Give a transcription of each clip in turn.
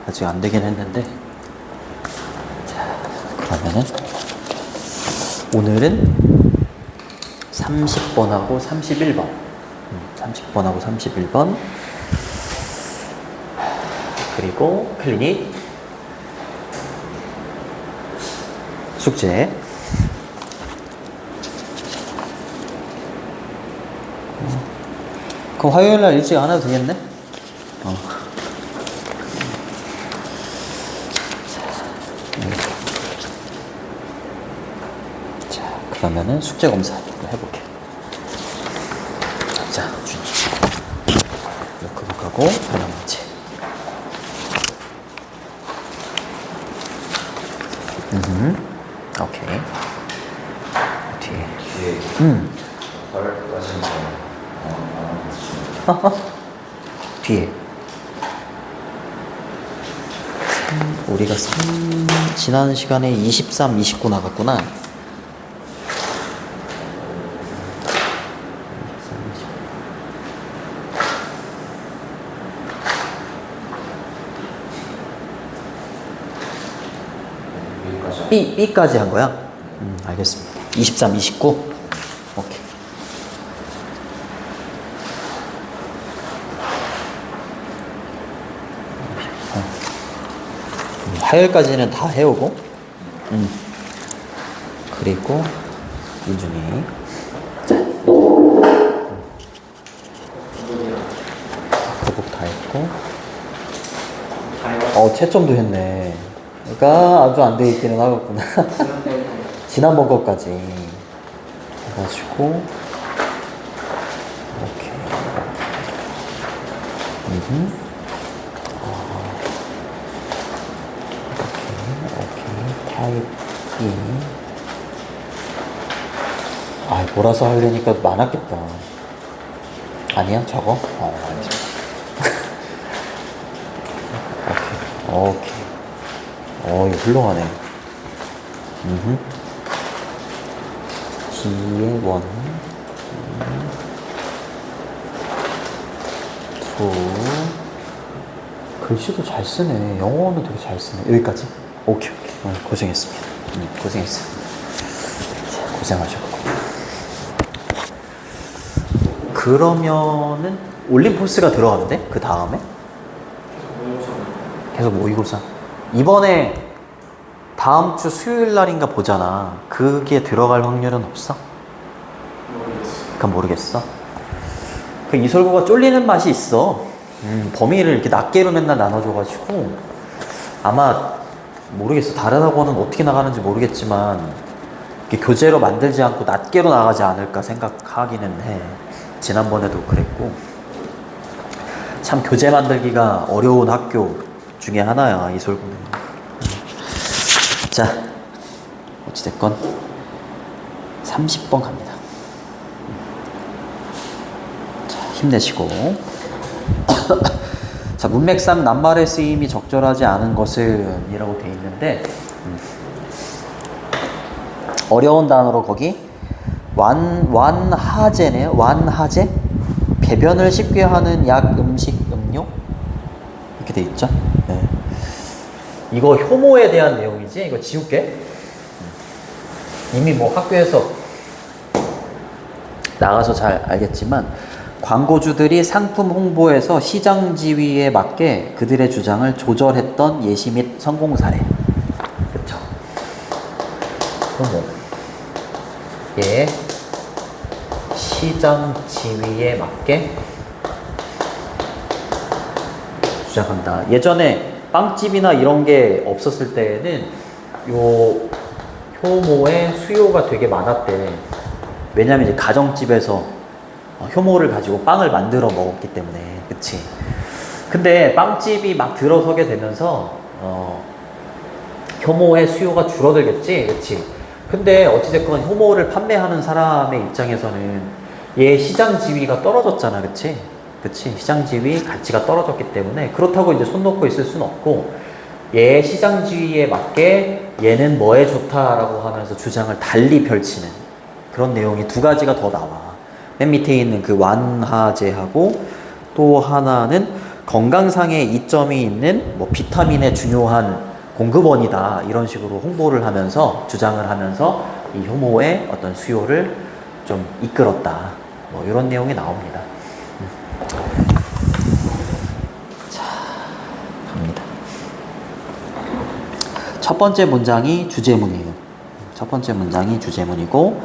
아직 안 되긴 했는데. 자, 그러면은 오늘은 30번하고 31번. 30번하고 31번. 그리고 클리닉 숙제. 그럼 화요일날 일찍 안 해도 되겠네? 자, 그러면은 숙제 검사 해볼게. 자, 노트북하고 발명문제. 오케이. 뒤에. 뒤에. 우리가 지난 시간에 23, 29 나갔구나. B까지 한 거야? 알겠습니다. 23, 29? 오케이. 화요일까지는 다 해오고, 그리고 민준이. 교복 다 했고, 채점도 했네. 그러니까 아주 안 돼 있기는 하겠구나. 지난번 것까지 해가지고 오케이. 오케이. 타입 E. 몰아서 하려니까 많았겠다. 아니야, 저거? 알겠습니다. 오케이. 이거 훌륭하네. D의 1, 2. 글씨도 잘 쓰네. 영어는 되게 잘 쓰네. 여기까지? 오케이. 고생했습니다. 고생했어요. 자, 고생하셨고. 그러면은 올림포스가 들어가는데? 그 다음에? 계속 모의고사. 이번에 다음 주 수요일 날인가 보잖아. 그게 들어갈 확률은 없어? 그건 모르겠어. 그 이설구가 쫄리는 맛이 있어. 범위를 이렇게 낱개로 맨날 나눠줘가지고 아마 모르겠어. 다른 학원은 어떻게 나가는지 모르겠지만 이렇게 교재로 만들지 않고 낱개로 나가지 않을까 생각하기는 해. 지난번에도 그랬고. 참 교재 만들기가 어려운 학교 중에 하나야, 이설구는. 자, 어찌됐건 30번 갑니다. 자, 힘내시고. 자, 문맥상 낱말의 쓰임이 적절하지 않은 것은 이라고 돼 있는데, 어려운 단어로 거기 완하제네요. 완하제? 배변을 쉽게 하는 약, 음식, 음료? 이렇게 돼 있죠. 네. 이거 효모에 대한 내용이지? 이거 지울게. 이미 뭐 학교에서 나가서 잘 알겠지만, 광고주들이 상품 홍보에서 시장 지위에 맞게 그들의 주장을 조절했던 예시 및 성공 사례. 그쵸? 효모. 예. 시장 지위에 맞게 주장한다. 예전에 빵집이나 이런 게 없었을 때에는 요 효모의 수요가 되게 많았대. 왜냐면 이제 가정집에서 효모를 가지고 빵을 만들어 먹었기 때문에. 그치? 근데 빵집이 막 들어서게 되면서 효모의 수요가 줄어들겠지? 그치? 근데 어찌됐건 효모를 판매하는 사람의 입장에서는 얘 시장 지위가 떨어졌잖아. 그치? 그치? 시장 지위 가치가 떨어졌기 때문에 그렇다고 이제 손 놓고 있을 수는 없고, 얘 시장 지위에 맞게 얘는 뭐에 좋다라고 하면서 주장을 달리 펼치는 그런 내용이 두 가지가 더 나와. 맨 밑에 있는 그 완하제하고 또 하나는 건강상의 이점이 있는 뭐 비타민의 중요한 공급원이다 이런 식으로 홍보를 하면서 주장을 하면서 이 효모의 어떤 수요를 좀 이끌었다 뭐 이런 내용이 나옵니다. 자, 갑니다. 첫 번째 문장이 주제문이에요. 첫 번째 문장이 주제문이고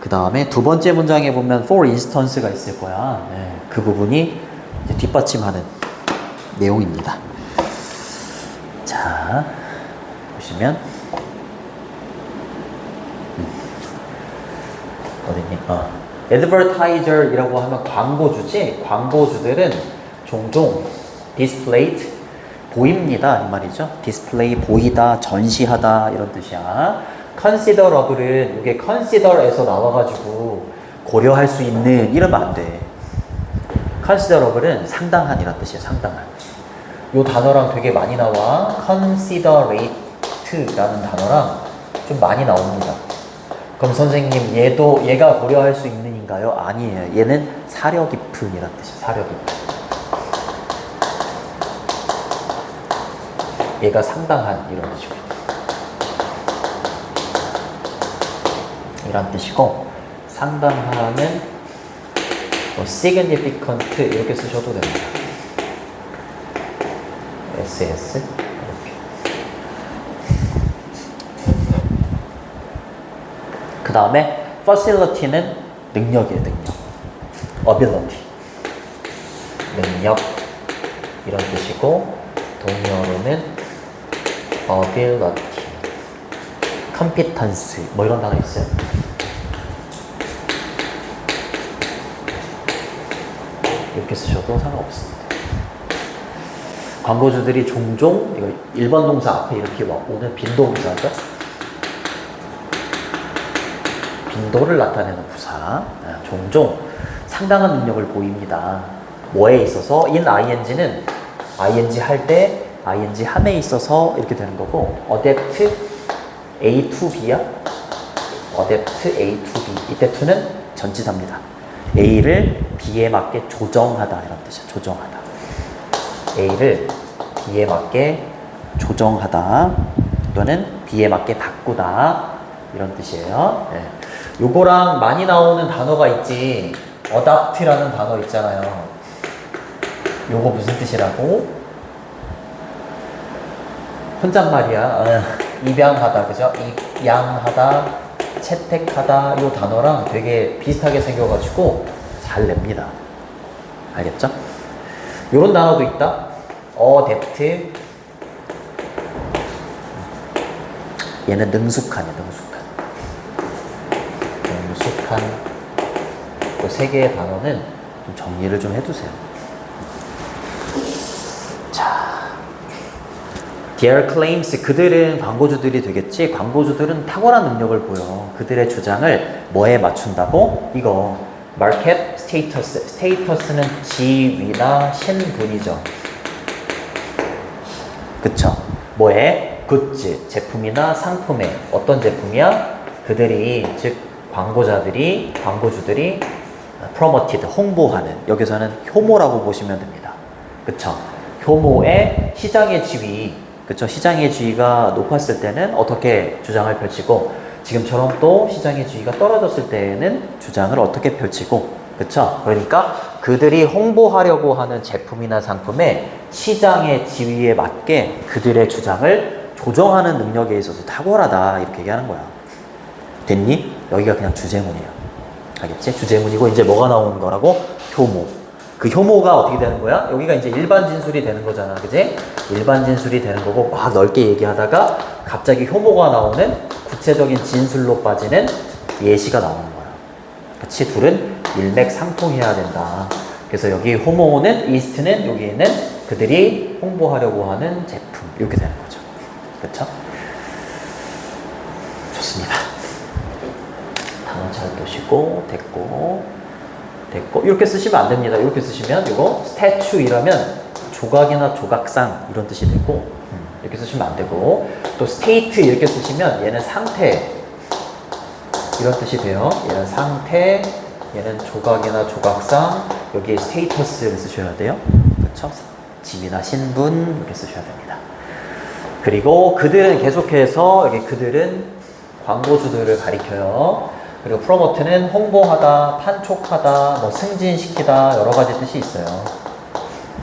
그 다음에 두 번째 문장에 보면 for instance가 있을 거야. 네, 그 부분이 이제 뒷받침하는 내용입니다. 자, 보시면 어딨니? advertiser이라고 하면 광고주지. 광고주들은 종종 displayed 보입니다 이 말이죠. display 보이다, 전시하다 이런 뜻이야. considerable은 이게 consider에서 나와가지고 고려할 수 있는 이러면 안 돼. considerable은 상당한 이런 뜻이에요. 상당한. 요 단어랑 되게 많이 나와. considerate라는 단어랑 좀 많이 나옵니다. 그럼 선생님 얘가 고려할 수 있는인가요? 아니에요. 얘는 사려 깊은 이란 뜻이에요. 사려 깊은. 얘가 상당한 이런 뜻이고 이란 뜻이고 상당한은 뭐 significant 이렇게 쓰셔도 됩니다. SS 이렇게. 그 다음에 facility는 능력이에요. 능력. ability 능력 이런 뜻이고 동의어로는 ability, competence 뭐 이런 단어 있어요. 이렇게 쓰셔도 상관없습니다. 광고주들이 종종 이거 일반 동사 앞에 이렇게 오는 빈도부사죠. 빈도를 나타내는 부사. 종종 상당한 능력을 보입니다. 뭐에 있어서 in ing는 ing 할 때 ing 함에 있어서 이렇게 되는 거고 adapt A to B야. adapt A to B. 이때 to는 전치사입니다. A를 B에 맞게 조정하다 이런 뜻이야. 조정하다. A를 B에 맞게 조정하다 또는 B에 맞게 바꾸다 이런 뜻이에요. 네. 요거랑 많이 나오는 단어가 있지. adapt라는 단어 있잖아요. 요거 무슨 뜻이라고? 혼잣말이야. 입양하다, 그죠? 입양하다, 채택하다 이 단어랑 되게 비슷하게 생겨가지고 잘 냅니다. 알겠죠? 요런 단어도 있다. adapt. 얘는 능숙하네, 능숙한. 능숙한. 그 세 개의 단어는 좀 정리를 좀 해두세요. Their claims, 그들은 광고주들이 되겠지. 광고주들은 탁월한 능력을 보여. 그들의 주장을 뭐에 맞춘다고? 이거 market status. status는 지위나 신분이죠. 그쵸? 뭐에? 굿즈, 제품이나 상품에. 어떤 제품이야? 그들이, 즉 광고주들이 promoted, 홍보하는. 여기서는 효모라고 보시면 됩니다. 그쵸? 효모의 시장의 지위. 그쵸? 시장의 지위가 높았을 때는 어떻게 주장을 펼치고 지금처럼 또 시장의 지위가 떨어졌을 때는 주장을 어떻게 펼치고 그쵸? 그러니까 그들이 홍보하려고 하는 제품이나 상품에 시장의 지위에 맞게 그들의 주장을 조정하는 능력에 있어서 탁월하다 이렇게 얘기하는 거야. 됐니? 여기가 그냥 주제문이에요. 알겠지? 주제문이고 이제 뭐가 나오는 거라고? 효모. 그 효모가 어떻게 되는 거야? 여기가 이제 일반 진술이 되는 거잖아. 그지? 일반 진술이 되는 거고 막 넓게 얘기하다가 갑자기 효모가 나오는 구체적인 진술로 빠지는 예시가 나오는 거야. 그치? 둘은 일맥상통해야 된다. 그래서 여기 호모는, 이스트는 여기에는 그들이 홍보하려고 하는 제품. 이렇게 되는 거죠. 그쵸? 좋습니다. 단어 잘 보시고, 됐고. 이렇게 쓰시면 안 됩니다. 이렇게 쓰시면 이거 statue이라면 조각이나 조각상 이런 뜻이 되고 이렇게 쓰시면 안 되고 또 state 이렇게 쓰시면 얘는 상태 이런 뜻이 돼요. 얘는 상태, 얘는 조각이나 조각상 여기에 status를 쓰셔야 돼요. 그렇죠? 지위나 신분 이렇게 쓰셔야 됩니다. 그리고 그들은 계속해서 여기 그들은 광고주들을 가리켜요. 그리고 프로모트는 홍보하다, 판촉하다, 뭐 승진시키다 여러 가지 뜻이 있어요.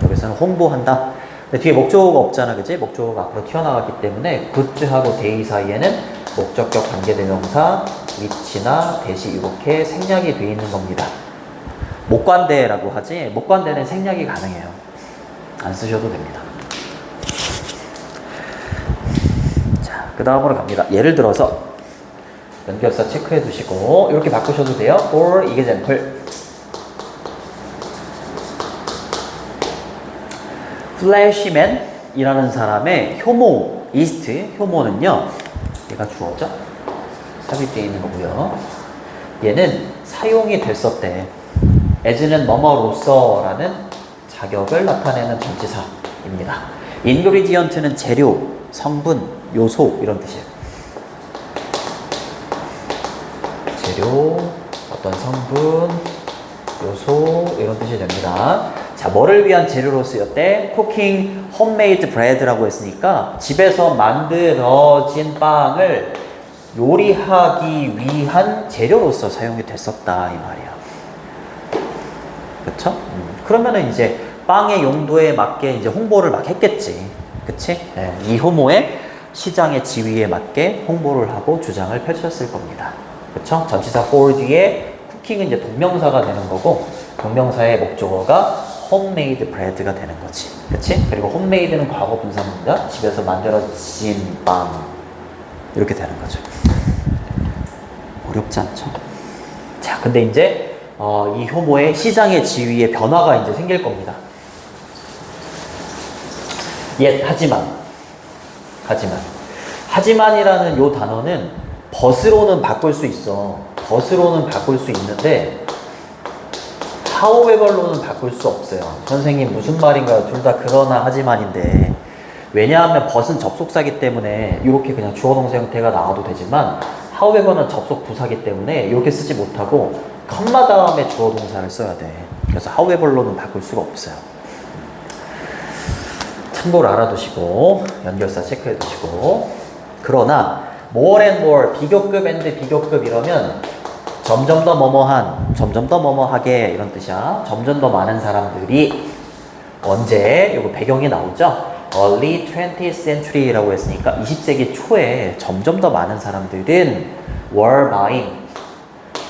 여기서는 홍보한다. 근데 뒤에 목적어가 없잖아, 그치? 목적어가 앞으로 튀어나왔기 때문에 굿즈하고 데이 사이에는 목적격 관계대명사, 위치나 대시 이렇게 생략이 되어 있는 겁니다. 목관대라고 하지 목관대는 생략이 가능해요. 안 쓰셔도 됩니다. 자, 그 다음으로 갑니다. 예를 들어서 연결사 체크해 두시고 이렇게 바꾸셔도 돼요. For example, 플래시맨이라는 사람의 효모 이스트, 효모는요 얘가 주어죠. 삽입되어 있는 거고요. 얘는 사용이 됐었대. as는 뭐뭐로서라는 자격을 나타내는 전치사입니다. ingredient는 재료, 성분, 요소 이런 뜻이에요. 재료, 어떤 성분, 요소 이런 뜻이 됩니다. 자, 뭐를 위한 재료로 쓰였대? cooking homemade bread라고 했으니까 집에서 만들어진 빵을 요리하기 위한 재료로서 사용이 됐었다 이 말이야. 그쵸? 그러면은 이제 빵의 용도에 맞게 이제 홍보를 막 했겠지. 그치? 네, 이 효모의 시장의 지위에 맞게 홍보를 하고 주장을 펼쳤을 겁니다. 그쵸? 전치사 for 뒤에 cooking은 이제 동명사가 되는 거고, 동명사의 목적어가 homemade bread가 되는 거지. 그치? 그리고 homemade는 과거 분사입니다. 집에서 만들어진 빵. 이렇게 되는 거죠. 어렵지 않죠? 자, 근데 이제 이 효모의 시장의 지위에 변화가 이제 생길 겁니다. 하지만이라는 요 단어는 but으로는 바꿀 수 있어. but으로는 바꿀 수 있는데 however로는 바꿀 수 없어요. 선생님 무슨 말인가요? 둘 다 그러나 하지만인데, 왜냐하면 but은 접속사기 때문에 이렇게 그냥 주어 동사 형태가 나와도 되지만 however는 접속 부사기 때문에 이렇게 쓰지 못하고 컴마 다음에 주어 동사를 써야 돼. 그래서 however로는 바꿀 수가 없어요. 참고로 알아두시고 연결사 체크해 두시고. 그러나 more and more, 비교급 and 비교급 이러면 점점 더 뭐뭐한, 점점 더 뭐뭐하게 이런 뜻이야. 점점 더 많은 사람들이 언제 요거 배경이 나오죠? Early 20th century라고 했으니까 20세기 초에 점점 더 많은 사람들은 were buying,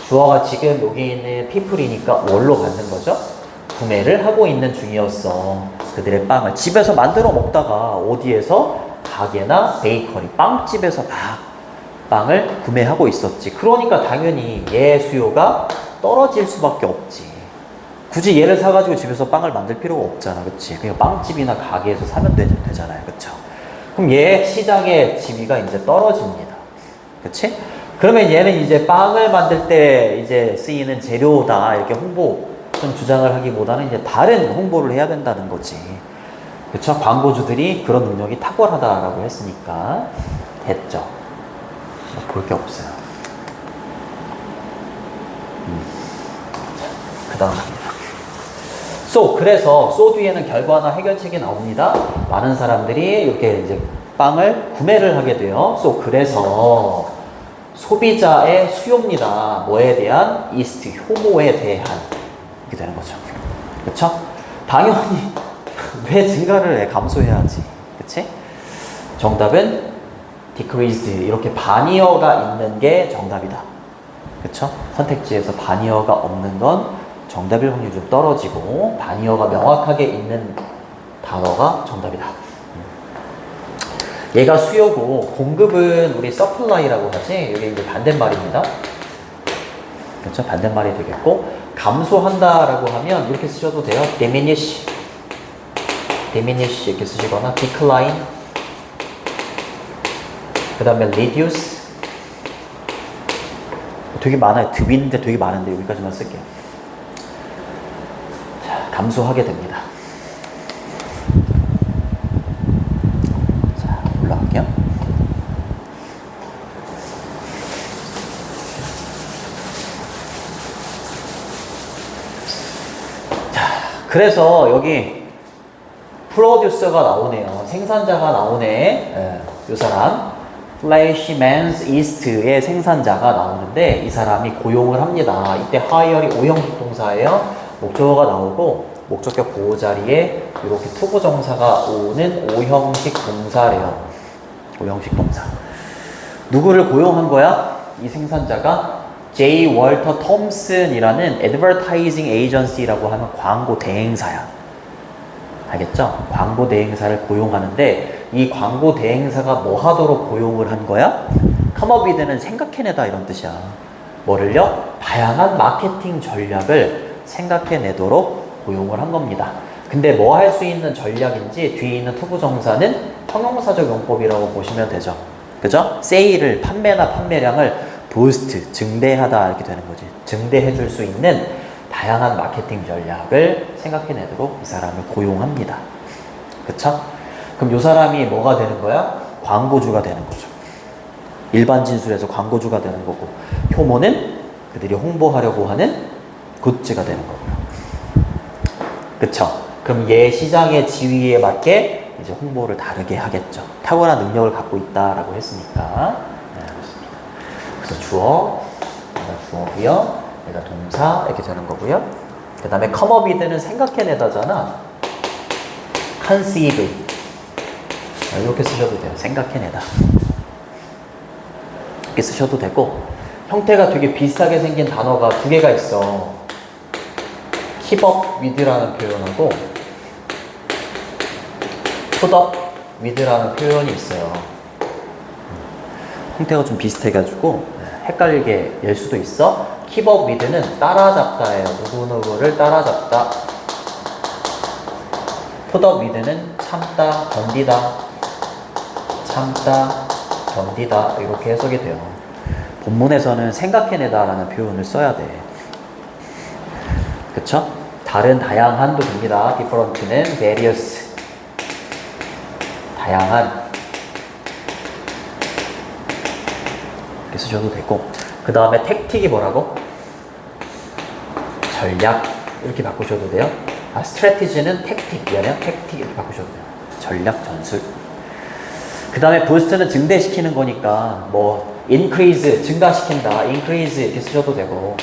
주어가 지금 여기 있는 people이니까 were 갖는 거죠. 구매를 하고 있는 중이었어. 그들의 빵을 집에서 만들어 먹다가 어디에서? 가게나 베이커리, 빵집에서 막 빵을 구매하고 있었지. 그러니까 당연히 얘 수요가 떨어질 수밖에 없지. 굳이 얘를 사가지고 집에서 빵을 만들 필요가 없잖아. 그치? 그냥 빵집이나 가게에서 사면 되잖아요. 그쵸? 그럼 얘 시장의 지위가 이제 떨어집니다. 그치? 그러면 얘는 이제 빵을 만들 때 이제 쓰이는 재료다. 이렇게 홍보 좀 주장을 하기보다는 이제 다른 홍보를 해야 된다는 거지. 그쵸? 광고주들이 그런 능력이 탁월하다라고 했으니까 했죠. 볼 게 없어요. 그 다음 갑니다. 그래서 뒤에는 결과나 해결책이 나옵니다. 많은 사람들이 이렇게 이제 빵을 구매를 하게 돼요. 그래서 소비자의 수요입니다. 뭐에 대한? 이스트, 효모에 대한. 이렇게 되는 거죠. 그쵸? 당연히 왜 증가를 해? 감소해야지. 그치? 정답은 decreased. 이렇게 반이어가 있는 게 정답이다. 그쵸? 선택지에서 반이어가 없는 건 정답일 확률이 좀 떨어지고, 반이어가 명확하게 있는 단어가 정답이다. 얘가 수요고, 공급은 우리 supply라고 하지. 이게 이제 반대말입니다. 그렇죠? 반대말이 되겠고, 감소한다라고 하면 이렇게 쓰셔도 돼요. diminish 이렇게 쓰시거나 decline, 그 다음에 reduce. 되게 많아요. 드윈인데 되게 많은데 여기까지만 쓸게요. 자, 감소하게 됩니다. 자, 올라갈게요. 자, 그래서 여기 프로듀서가 나오네요. 생산자가 나오네. 예, 이 사람. 플래시맨스 이스트의 생산자가 나오는데 이 사람이 고용을 합니다. 이때 hire이 오형식 동사예요. 목적어가 나오고 목적격 보호 자리에 이렇게 투부정사가 오는 오형식 동사래요. 오형식 동사. 누구를 고용한 거야? 이 생산자가 J. 월터 톰슨이라는 advertising agency라고 하는 광고 대행사야. 알겠죠? 광고 대행사를 고용하는데 이 광고 대행사가 뭐 하도록 고용을 한 거야? 컴업이드는 생각해내다 이런 뜻이야. 뭐를요? 다양한 마케팅 전략을 생각해내도록 고용을 한 겁니다. 근데 뭐 할 수 있는 전략인지 뒤에 있는 투부정사는 형용사적 용법이라고 보시면 되죠. 그죠? 세일을 판매나 판매량을 부스트, 증대하다 이렇게 되는 거지. 증대해 줄 수 있는 다양한 마케팅 전략을 생각해내도록 이 사람을 고용합니다. 그쵸? 그럼 이 사람이 뭐가 되는 거야? 광고주가 되는 거죠. 일반 진술에서 광고주가 되는 거고, 효모는 그들이 홍보하려고 하는 굿즈가 되는 거고요. 그쵸? 그럼 얘 시장의 지위에 맞게 이제 홍보를 다르게 하겠죠. 탁월한 능력을 갖고 있다라고 했으니까. 네, 그렇습니다. 그래서 주어, 주어고요. 얘가 동사 이렇게 되는 거고요. 그 다음에 컴업이드는 생각해내다잖아. conceive 이렇게 쓰셔도 돼요. 생각해내다 이렇게 쓰셔도 되고, 형태가 되게 비슷하게 생긴 단어가 두 개가 있어. keep up with라는 표현하고 put up with라는 표현이 있어요. 형태가 좀 비슷해가지고 헷갈리게 낼 수도 있어. keep up with는 따라잡다예요. 누구누구를 따라잡다. put up with는 참다, 견디다. 참다, 견디다 이렇게 해석이 돼요. 본문에서는 생각해내다라는 표현을 써야 돼. 그쵸? 다른, 다양한도 됩니다. different는 various. 다양한 이렇게 쓰셔도 되고, 그 다음에 택틱이 뭐라고? 전략 이렇게 바꾸셔도 돼요. 스트래티지는 택틱, 미안해요. 택틱 이렇게 바꾸셔도 돼요. 전략, 전술. 그 다음에 부스트는 증대시키는 거니까 뭐 increase, 증가시킨다. increase 이렇게 쓰셔도 되고,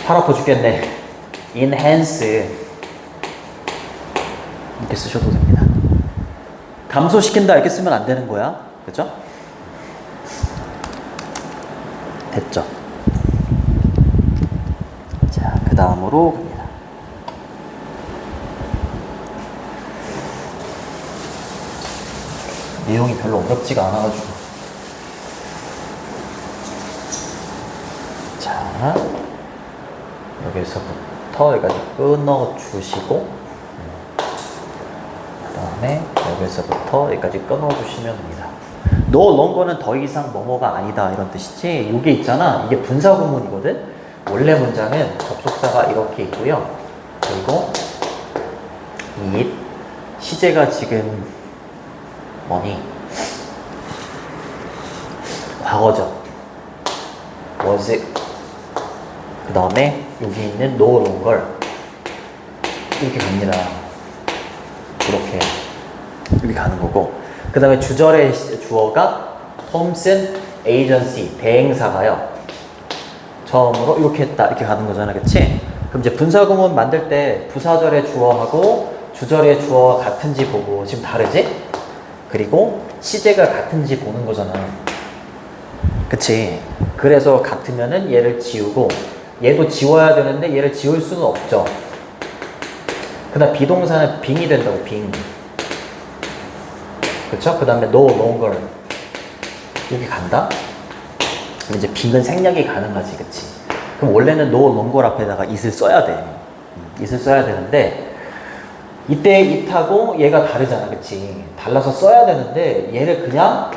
팔 아파 죽겠네. enhance 이렇게 쓰셔도 됩니다. 감소시킨다 이렇게 쓰면 안 되는 거야. 그죠? 됐죠? 자, 그 다음으로 갑니다. 내용이 별로 어렵지가 않아가지고. 자, 여기서부터 여기까지 끊어주시고, 그 다음에 여기서부터 여기까지 끊어주시면 됩니다. no longer는 더 이상 뭐뭐가 아니다 이런 뜻이지, 이게 있잖아, 이게 분사구문이거든. 원래 문장은 접속사가 이렇게 있고요. 그리고 이 시제가 지금 뭐니? 과거죠. was. 그 다음에 여기 있는 no longer 이렇게 갑니다. 이렇게 가는 거고, 그 다음에 주절의 주어가 톰슨 에이전시 대행사가요. 처음으로 이렇게 했다 이렇게 가는 거잖아, 그치? 그럼 이제 분사구문 만들 때 부사절의 주어하고 주절의 주어가 같은지 보고, 지금 다르지? 그리고 시제가 같은지 보는 거잖아, 그치? 그래서 같으면은 얘를 지우고, 얘도 지워야 되는데 얘를 지울 수는 없죠. 그 다음 비동사는 빙이 된다고, 빙. 그쵸? 그 다음에 no longer 여기 간다? 그럼 이제 빙은 생략이 가능하지, 그치? 그럼 원래는 no longer 앞에다가 it을 써야 돼. it을 써야 되는데, 이때 it하고 얘가 다르잖아, 그치? 달라서 써야 되는데 얘를 그냥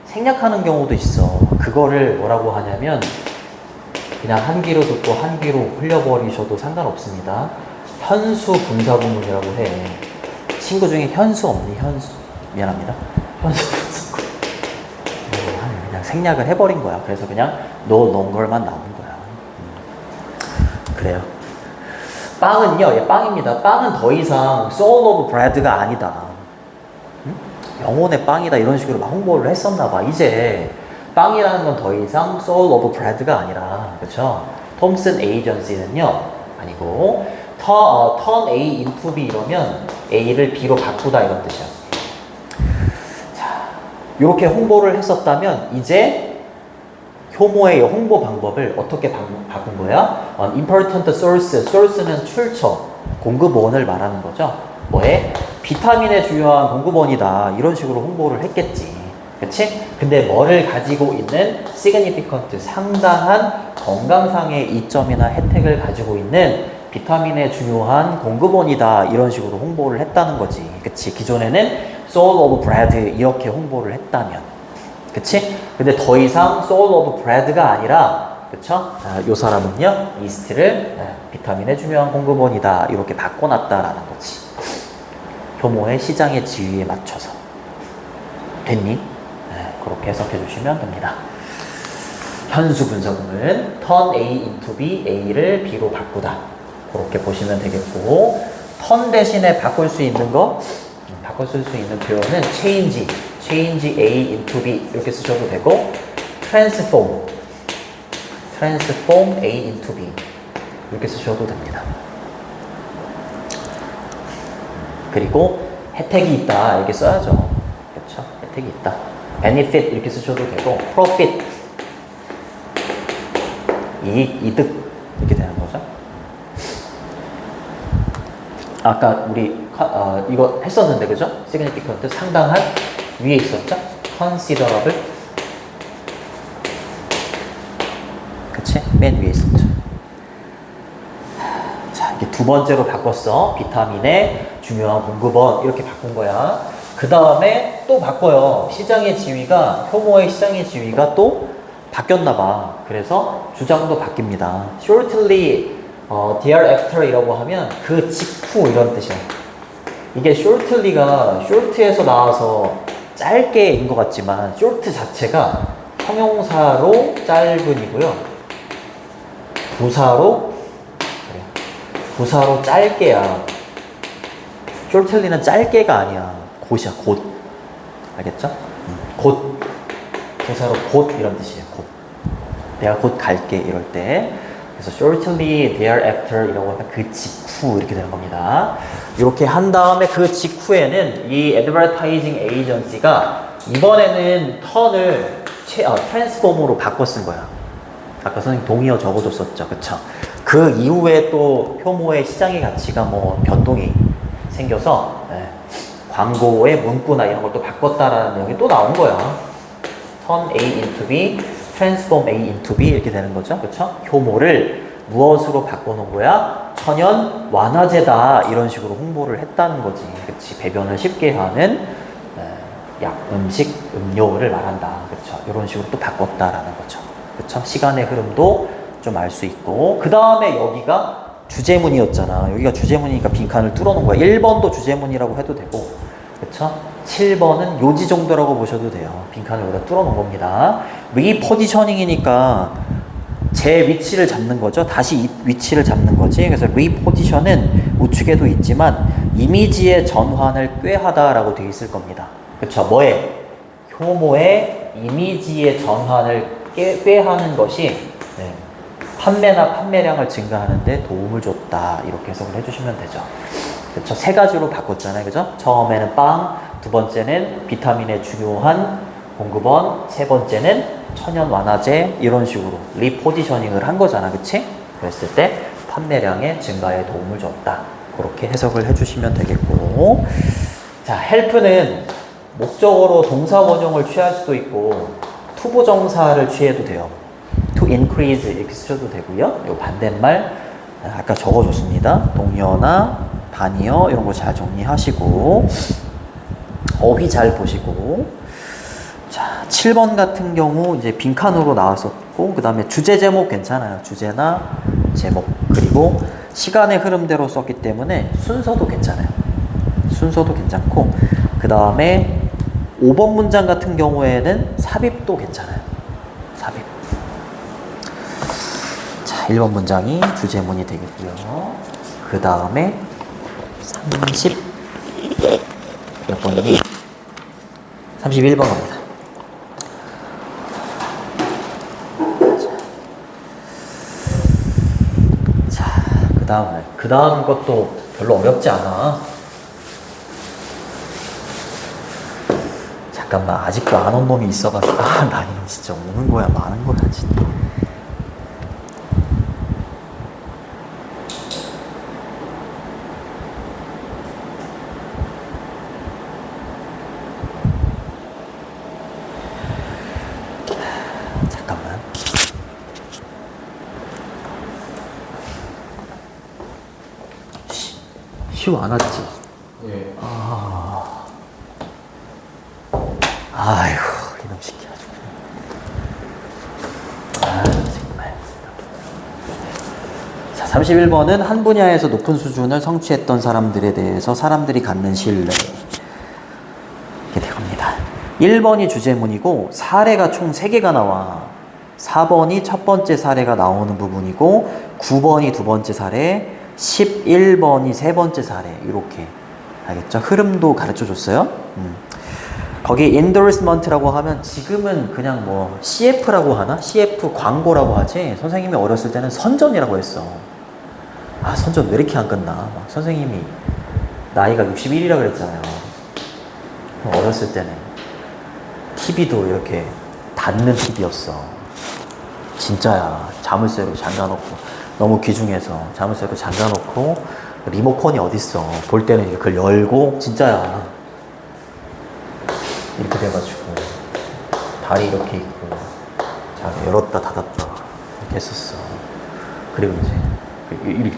생략하는 경우도 있어. 그거를 뭐라고 하냐면, 그냥 한 귀로 듣고 한 귀로 흘려버리셔도 상관없습니다. 현수 분사구문이라고 해. 친구 중에 현수 없니? 현수. 미안합니다. 현수 분사구문. 그냥 생략을 해버린 거야. 그래서 그냥 no longer만 나온 거야. 그래요. 빵은요, 예, 빵입니다. 빵은 더 이상 soul of bread가 아니다. 응? 영혼의 빵이다 이런 식으로 막 홍보를 했었나 봐. 이제 빵이라는 건 더 이상 soul of bread가 아니라, 그렇죠? 톰슨 에이전시는요, 아니고 turn A into B 이러면 A를 B로 바꾸다 이런 뜻이야. 자, 이렇게 홍보를 했었다면 이제 효모의 홍보 방법을 어떻게 바꾼 거야? important source, source는 출처, 공급원을 말하는 거죠. 뭐에? 비타민의 주요한 공급원이다 이런 식으로 홍보를 했겠지. 그치? 근데 뭐를 가지고 있는 significant, 상당한 건강상의 이점이나 혜택을 가지고 있는 비타민의 중요한 공급원이다 이런 식으로 홍보를 했다는 거지. 그치? 기존에는 soul of bread 이렇게 홍보를 했다면, 그치? 근데 더 이상 soul of bread가 아니라, 그쵸? 요 사람은요 이스트를 비타민의 중요한 공급원이다 이렇게 바꿔놨다라는 거지. 효모의 시장의 지위에 맞춰서. 됐니? 그렇게 해석해 주시면 됩니다. 현수 분석은 turn A into B, A를 B로 바꾸다. 그렇게 보시면 되겠고, turn 대신에 바꿀 수 있는 거, 바꿀 수 있는 표현은 change A into B 이렇게 쓰셔도 되고, transform A into B 이렇게 쓰셔도 됩니다. 그리고 혜택이 있다 이렇게 써야죠. 그렇죠? 혜택이 있다. benefit 이렇게 쓰셔도 되고, profit 이득 이렇게 되는 거죠. 아까 우리 이거 했었는데, 그죠? significant 상당한 위에 있었죠? considerable, 그치? 맨 위에 있었죠. 자, 이게 두 번째로 바꿨어. 비타민의 중요한 공급원 이렇게 바꾼 거야. 그 다음에 또 바꿔요. 시장의 지위가, 효모의 시장의 지위가 또 바뀌었나 봐. 그래서 주장도 바뀝니다. shortly thereafter 이라고 하면 그 직후 이런 뜻이야. 이게 shortly가 short에서 나와서 짧게인 것 같지만 short 자체가 형용사로 짧은이고요. 부사로 짧게야. shortly는 짧게가 아니야. 곧이야, 곧. 알겠죠? 곧. 부사로 곧 이런 뜻이에요. 곧. 내가 곧 갈게 이럴 때. 그래서 shortly thereafter 이라고 하면 그 직후 이렇게 되는 겁니다. 이렇게 한 다음에 그 직후에는 이 advertising agency가 이번에는 turn을 transform으로 바꿔 쓴 거야. 아까 선생님 동의어 적어줬었죠. 그쵸? 그 이후에 또 효모의 시장의 가치가 뭐 변동이 생겨서 광고의 문구나 이런 걸 또 바꿨다라는 내용이 또 나온 거야. turn A into B, transform A into B 이렇게 되는 거죠. 그쵸? 효모를 무엇으로 바꿔놓은 거야? 천연 완화제다 이런 식으로 홍보를 했다는 거지. 그치? 배변을 쉽게 하는 약, 음식, 음료를 말한다. 그쵸? 이런 식으로 또 바꿨다라는 거죠. 그쵸? 시간의 흐름도 좀 알 수 있고, 그 다음에 여기가 주제문이었잖아. 여기가 주제문이니까 빈칸을 뚫어놓은 거야. 1번도 주제문이라고 해도 되고, 그쵸? 7번은 요지 정도라고 보셔도 돼요. 빈칸을 여기다 뚫어놓은 겁니다. 리포지셔닝이니까 제 위치를 잡는 거죠. 다시 이 위치를 잡는 거지. 그래서 리포지션은 우측에도 있지만 이미지의 전환을 꾀하다라고 되어 있을 겁니다. 그쵸? 뭐에? 효모의 이미지의 전환을 꾀하는 것이 판매나 판매량을 증가하는 데 도움을 줬다. 이렇게 해석을 해주시면 되죠. 그쵸? 세 가지로 바꿨잖아요. 그죠? 처음에는 빵, 두 번째는 비타민의 중요한 공급원, 세 번째는 천연 완화제, 이런 식으로 리포지셔닝을 한 거잖아. 그치? 그랬을 때 판매량의 증가에 도움을 줬다. 그렇게 해석을 해주시면 되겠고, 자, help는 목적어로 동사 원형을 취할 수도 있고 투부정사를 취해도 돼요. to increase 이렇게 쓰셔도 되고요. 요 반대말 아까 적어줬습니다. 동의어나 반의어 이런 거 잘 정리하시고, 어휘 잘 보시고. 자, 7번 같은 경우 이제 빈칸으로 나왔었고, 그 다음에 주제 제목 괜찮아요. 주제나 제목. 그리고 시간의 흐름대로 썼기 때문에 순서도 괜찮아요. 순서도 괜찮고, 그 다음에 5번 문장 같은 경우에는 삽입도 괜찮아요. 삽입. 자, 1번 문장이 주제문이 되겠고요. 그 다음에 30 몇 번이니? 31번 갑니다. 자, 그 다음 것도 별로 어렵지 않아. 잠깐만, 아직도 안 온 놈이 있어가지고. 나 이놈 진짜 오는 거야, 마는 거야, 진짜. 잠깐만. 시우 안 왔지? 예. 아이고, 이놈 새끼 아주. 정말. 자, 31번은 한 분야에서 높은 수준을 성취했던 사람들에 대해서 사람들이 갖는 신뢰. 이렇게 됩니다. 1번이 주제문이고 사례가 총 3개가 나와. 4번이 첫 번째 사례가 나오는 부분이고 9번이 두 번째 사례, 11번이 세 번째 사례. 이렇게. 알겠죠? 흐름도 가르쳐줬어요. 거기 endorsement라고 하면 지금은 그냥 뭐 CF라고 하나? CF 광고라고 하지. 선생님이 어렸을 때는 선전이라고 했어. 선전 왜 이렇게 안 끝나? 막 선생님이 나이가 61이라 그랬잖아요. 어렸을 때는 TV도 이렇게 닿는 TV였어. 진짜야. 자물쇠로 잠가놓고, 너무 귀중해서 자물쇠로 잠가놓고 리모컨이 어딨어. 볼 때는 이걸 열고, 진짜야. 이렇게 돼가지고 다리 이렇게 있고, 자, 열었다 닫았다 이렇게 했었어. 그리고 이제 이렇게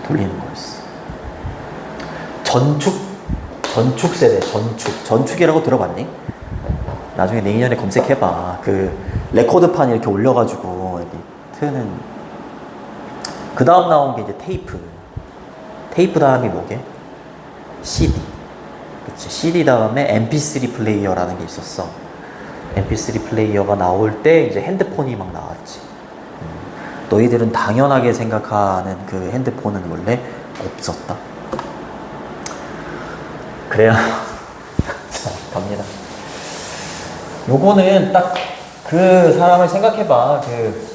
돌리는 거였어. 전축 세대. 전축이라고 들어봤니? 나중에 내년에 검색해봐. 그 레코드판 이렇게 올려가지고 이렇게 트는. 그 다음 나온 게 이제 테이프 다음이 뭐게? CD. 그치. CD 다음에 MP3 플레이어라는 게 있었어. MP3 플레이어가 나올 때 이제 핸드폰이 막 나왔지. 너희들은 당연하게 생각하는 그 핸드폰은 원래 없었다. 그래요. 자, 갑니다. 요거는 딱 그 사람을 생각해봐. 그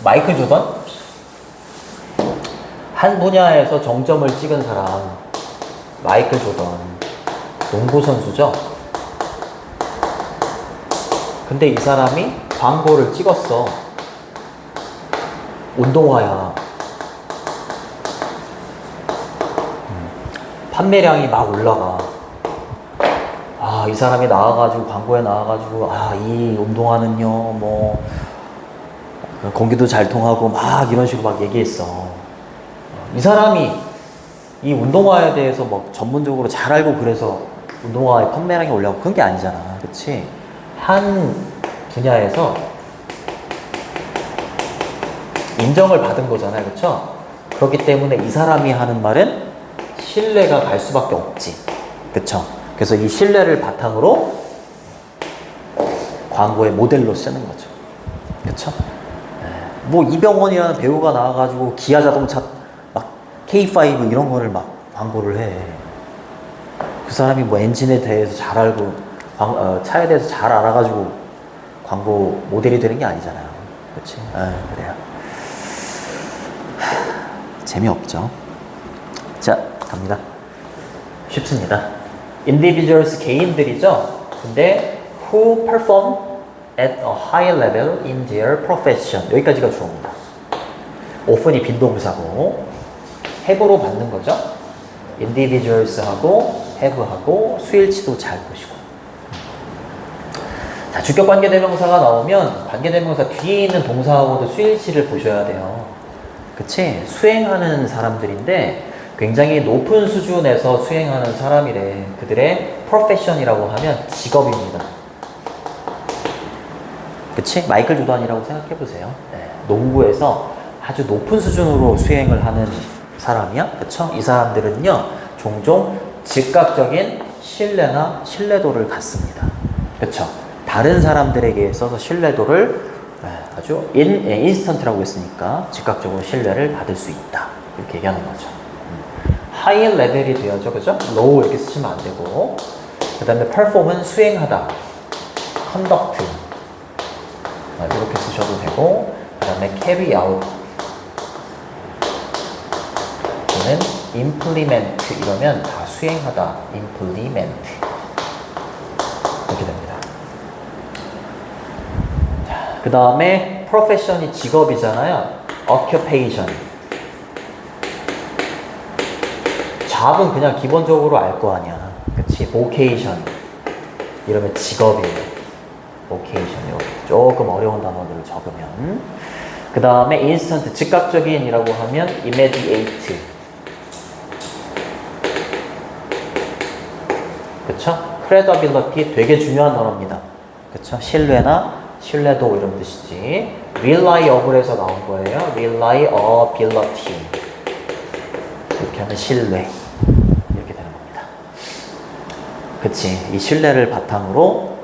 마이클 조던? 한 분야에서 정점을 찍은 사람. 마이클 조던. 농구 선수죠? 근데 이 사람이 광고를 찍었어. 운동화야. 판매량이 막 올라가. 이 사람이 나와가지고, 광고에 나와가지고, 이 운동화는요, 뭐, 공기도 잘 통하고, 막 이런 식으로 막 얘기했어. 이 사람이 이 운동화에 대해서 뭐 전문적으로 잘 알고 그래서 운동화의 판매량이 올라가고 그런 게 아니잖아. 그치? 한 분야에서 인정을 받은 거잖아요. 그쵸? 그렇기 때문에 이 사람이 하는 말은 신뢰가 갈 수밖에 없지. 그쵸? 그래서 이 신뢰를 바탕으로 광고의 모델로 쓰는 거죠. 그쵸? 뭐 이병헌이라는 배우가 나와가지고 기아 자동차 막 K5 이런 거를 막 광고를 해. 그 사람이 뭐 엔진에 대해서 잘 알고 차에 대해서 잘 알아가지고 광고 모델이 되는 게 아니잖아요. 그치? 그래요. 재미없죠. 자, 갑니다. 쉽습니다. individuals, 개인들이죠. 근데 who perform at a high level in their profession. 여기까지가 주어입니다. often이 빈동사고 have로 받는 거죠. individuals하고 have하고 수일치도 잘 보시고. 자, 주격 관계대명사가 나오면 관계대명사 뒤에 있는 동사하고도 수일치를 보셔야 돼요. 그치? 수행하는 사람들인데 굉장히 높은 수준에서 수행하는 사람이래. 그들의 프로페션이라고 하면 직업입니다. 그치? 마이클 조던이라고 생각해 보세요. 네. 농구에서 아주 높은 수준으로 수행을 하는 사람이야. 그쵸? 이 사람들은요, 종종 즉각적인 신뢰나 신뢰도를 갖습니다. 그쵸? 다른 사람들에게 있어서 신뢰도를 아주 인스턴트라고 했으니까 즉각적으로 신뢰를 받을 수 있다. 이렇게 얘기하는 거죠. high 레벨이 되어죠, 그죠? low 이렇게 쓰시면 안 되고, 그 다음에 perform은 수행하다, conduct 이렇게 쓰셔도 되고, 그 다음에 carry out 또는 implement 이러면 다 수행하다, implement 이렇게 됩니다. 그 다음에 profession이 직업이잖아요. occupation. 잡은 그냥 기본적으로 알 거 아니야. 그치? vocation. 이러면 직업이에요. vocation. 이렇게 조금 어려운 단어들을 적으면. 그 다음에 instant. 즉각적인이라고 하면 immediate. 그쵸? credibility. 되게 중요한 단어입니다. 그쵸? 신뢰도 이런 뜻이지. reliable에서 나온 거예요. reliability. 이렇게 하면 신뢰. 이렇게 되는 겁니다. 그치. 이 신뢰를 바탕으로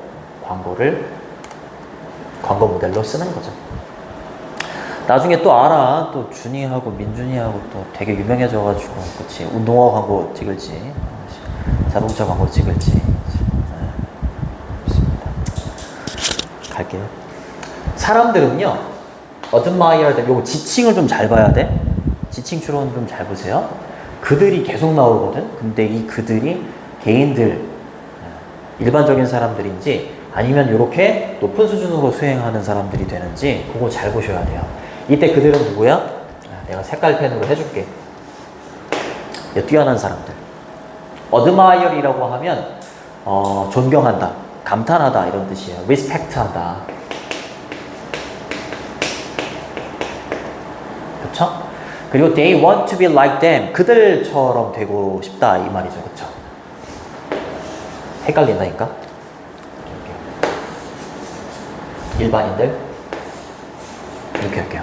광고 모델로 쓰는 거죠. 나중에 또 알아. 또 준이하고 민준이하고 또 되게 유명해져가지고. 그치. 운동화 광고 찍을지. 자동차 광고 찍을지. 갈게요. 사람들은요, admire, 요거 지칭을 좀 잘 봐야 돼. 지칭 추론 좀 잘 보세요. 그들이 계속 나오거든. 근데 이 그들이 개인들, 일반적인 사람들인지 아니면 이렇게 높은 수준으로 수행하는 사람들이 되는지 그거 잘 보셔야 돼요. 이때 그들은 누구야? 내가 색깔 펜으로 해줄게. 뛰어난 사람들. admire이라고 하면 존경한다, 감탄하다 이런 뜻이에요. respect한다. 그쵸? 그리고 they want to be like them. 그들처럼 되고 싶다 이 말이죠. 그쵸? 헷갈린다니까? 일반인들 이렇게 할게요.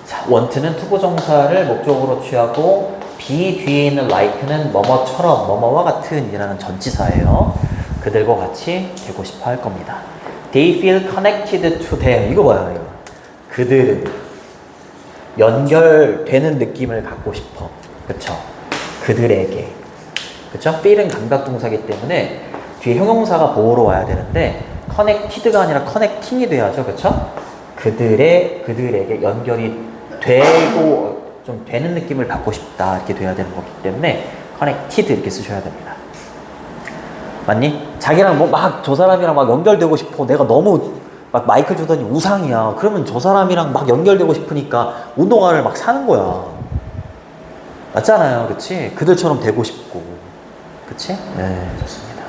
자, want는 투부정사를 목적으로 취하고 be 뒤에 있는 like는 뭐뭐처럼 뭐뭐와 같은 이라는 전치사예요. 그들과 같이 되고 싶어 할 겁니다. They feel connected to them. 이거 봐요. 이거. 그들은 연결되는 느낌을 갖고 싶어. 그쵸? 그들에게. 그쵸? feel은 감각동사이기 때문에 뒤에 형용사가 보호로 와야 되는데 connected가 아니라 connecting이 돼야죠. 그쵸? 그들에게 연결이 되고 좀 되는 느낌을 받고 싶다 이렇게 돼야 되는 거기 때문에 connected 이렇게 쓰셔야 됩니다. 맞니? 자기랑 뭐 막 저 사람이랑 막 연결되고 싶어. 내가 너무 막 마이클 조던이 우상이야. 그러면 저 사람이랑 막 연결되고 싶으니까 운동화를 막 사는 거야. 맞잖아요. 그치? 그들처럼 되고 싶고. 그치? 네, 좋습니다.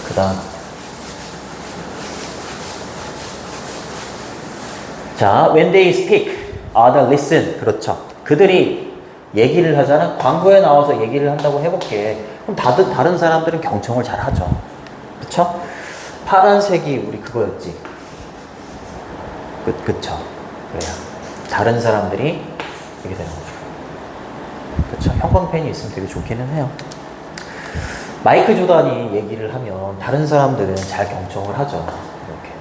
그 다음. 자, when they speak, other listen. 그렇죠. 그들이 얘기를 하잖아. 광고에 나와서 얘기를 한다고 해볼게. 그럼 다른 사람들은 경청을 잘 하죠. 그쵸? 파란색이 우리 그거였지. 그쵸? 그래요. 다른 사람들이 이렇게 되는 거죠. 그쵸? 형광펜이 있으면 되게 좋기는 해요. 마이클 조던이 얘기를 하면 다른 사람들은 잘 경청을 하죠. 이렇게.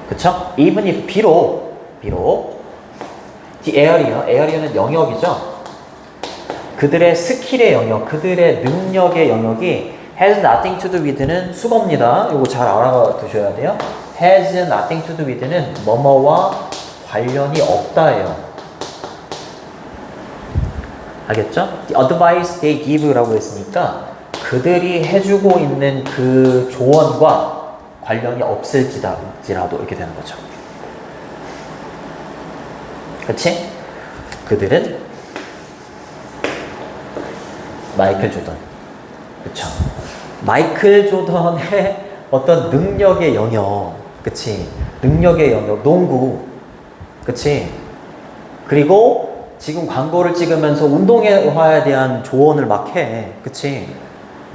그쵸? even if 비록 the area는 영역이죠. 그들의 스킬의 영역, 그들의 능력의 영역이 has nothing to do with는 수거입니다. 이거 잘 알아두셔야 돼요. has nothing to do with는 뭐뭐와 관련이 없다예요. 알겠죠? The advice they give라고 했으니까 그들이 해주고 있는 그 조언과 관련이 없을지라도 이렇게 되는 거죠. 그치? 그들은 마이클 조던. 그쵸? 마이클 조던의 어떤 능력의 영역. 그치? 능력의 영역. 농구. 그치? 그리고 지금 광고를 찍으면서 운동화에 대한 조언을 막 해. 그치?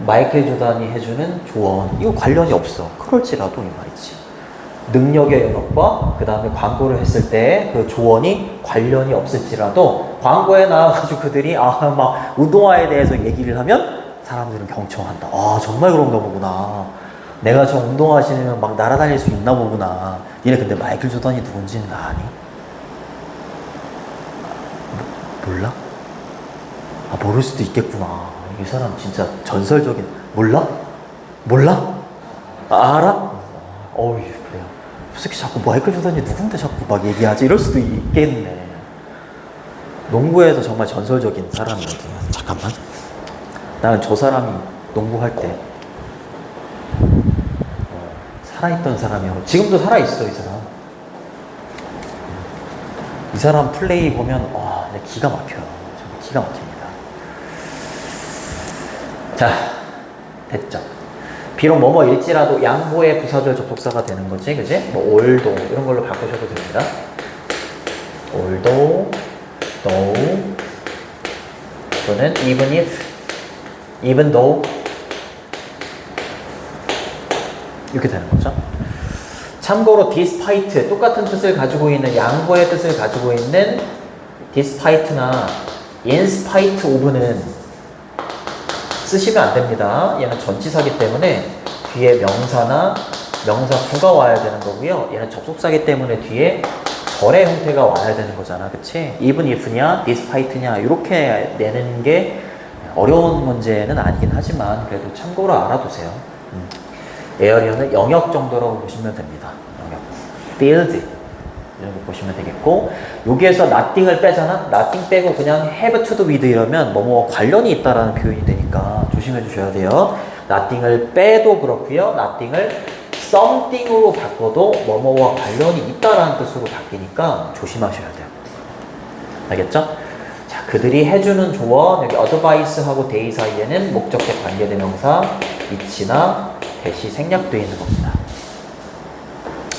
마이클 조던이 해주는 조언. 이거 관련이 없어. 그럴지라도 이 말이지. 능력의 영역과 그 다음에 광고를 했을 때 그 조언이 관련이 없을지라도 광고에 나와가지고 그들이 막 운동화에 대해서 얘기를 하면 사람들은 경청한다. 정말 그런가 보구나. 내가 저 운동화신으면 막 날아다닐 수 있나 보구나. 니네 근데 마이클 조던이 누군지는 아니? 몰라? 아, 모를 수도 있겠구나. 이 사람 진짜 전설적인, 몰라? 몰라? 아, 알아? 어이, 그래요. 저 새끼 자꾸 마이클 조던이 누군데 자꾸 막 얘기하지? 이럴 수도 있겠네. 농구에서 정말 전설적인 사람이거든. 잠깐만. 나는 저 사람이 농구할 때 살아있던 사람이야. 지금도 살아있어, 이 사람. 이 사람 플레이 보면 와, 기가 막혀요. 정말 기가 막힙니다. 자, 됐죠. 비록 뭐뭐일지라도 양보의 부사절 접속사가 되는 거지, 그지? 뭐 although 이런 걸로 바꾸셔도 됩니다. although, though 또는 even if, even though 이렇게 되는 거죠. 참고로 despite 똑같은 뜻을 가지고 있는 양보의 뜻을 가지고 있는 despite나 in spite of는 쓰시면 안 됩니다. 얘는 전치사기 때문에 뒤에 명사나 명사구가 와야 되는 거고요. 얘는 접속사기 때문에 뒤에 절의 형태가 와야 되는 거잖아, 그치? even if냐, despite냐 이렇게 내는 게 어려운 문제는 아니긴 하지만 그래도 참고로 알아두세요. 에어리어는 영역 정도라고 보시면 됩니다. 영역. field 이런 거 보시면 되겠고, 여기에서 nothing을 빼잖아? nothing 빼고 그냥 have to do with 이러면 뭐뭐 관련이 있다라는 표현이 되니까 조심해 주셔야 돼요. nothing을 빼도 그렇고요. nothing을 something으로 바꿔도 뭐뭐와 관련이 있다라는 뜻으로 바뀌니까 조심하셔야 돼요. 알겠죠? 자, 그들이 해주는 조언, 여기 advice하고 they 사이에는 목적격 관계대명사 it나 대시 생략되어 있는 겁니다.